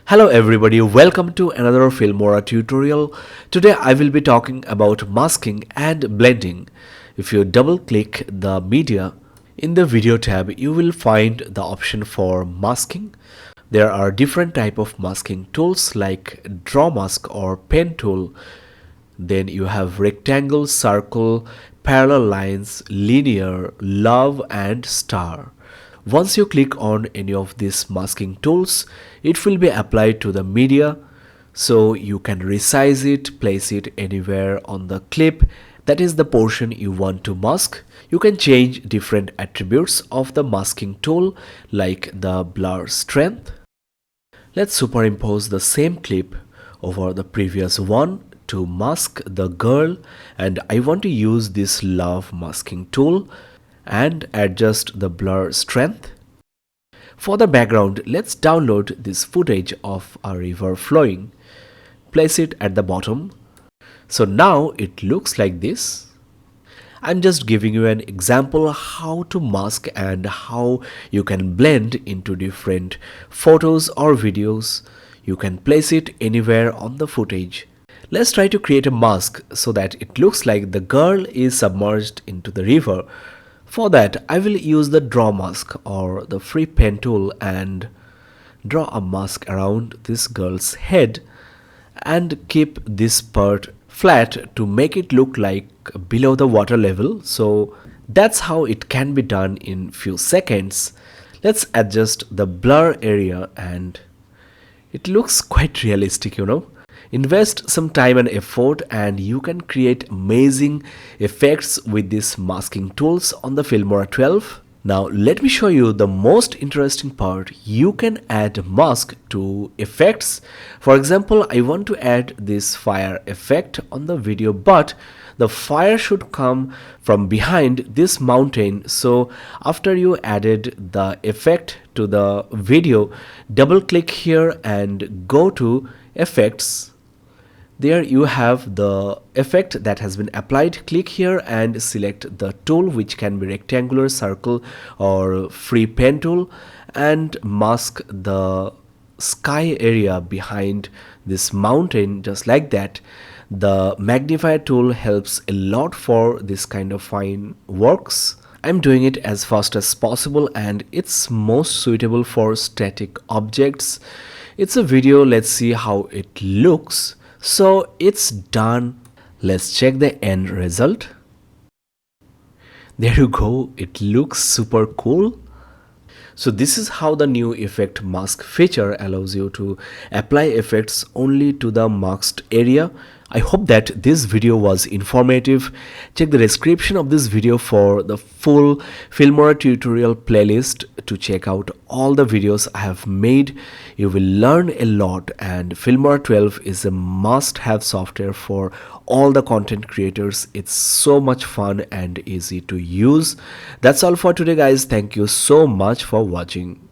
Hello everybody, welcome to another Filmora tutorial. Today I will be talking about masking and blending. If you double click the media, in the video tab you will find the option for masking. There are different type of masking tools like draw mask or pen tool. Then you have rectangle, circle, parallel lines, linear, love and star. Once you click on any of these masking tools, it will be applied to the media, so you can resize it, place it anywhere on the clip. That is the portion you want to mask. You can change different attributes of the masking tool like the blur strength. Let's superimpose the same clip over the previous one to mask the girl, and I want to use this love masking tool and adjust the blur strength. For the background, let's download this footage of a river flowing. Place it at the bottom. So now it looks like this. I'm just giving you an example how to mask and how you can blend into different photos or videos. You can place it anywhere on the footage. Let's try to create a mask so that it looks like the girl is submerged into the river. For that, I will use the draw mask or the free pen tool and draw a mask around this girl's head and keep this part flat to make it look like below the water level. So that's how it can be done in few seconds. Let's adjust the blur area and it looks quite realistic. Invest some time and effort and you can create amazing effects with these masking tools on the Filmora 12. Now let me show you the most interesting part. You can add mask to effects. For example, I want to add this fire effect on the video, but the fire should come from behind this mountain. So after you added the effect to the video, double click here and go to effects. There you have the effect that has been applied. Click here and select the tool, which can be rectangular, circle or free pen tool, and mask the sky area behind this mountain just like that. The magnifier tool helps a lot for this kind of fine works. I'm doing it as fast as possible and it's most suitable for static objects. It's a video, let's see how it looks. So it's done. Let's check the end result. There you go. It looks super cool. So this is how the new effect mask feature allows you to apply effects only to the masked area. I hope that this video was informative. Check the description of this video for the full Filmora tutorial playlist to check out all the videos I have made. You will learn a lot, and Filmora 12 is a must-have software for all the content creators. It's so much fun and easy to use. That's all for today, guys. Thank you so much for watching.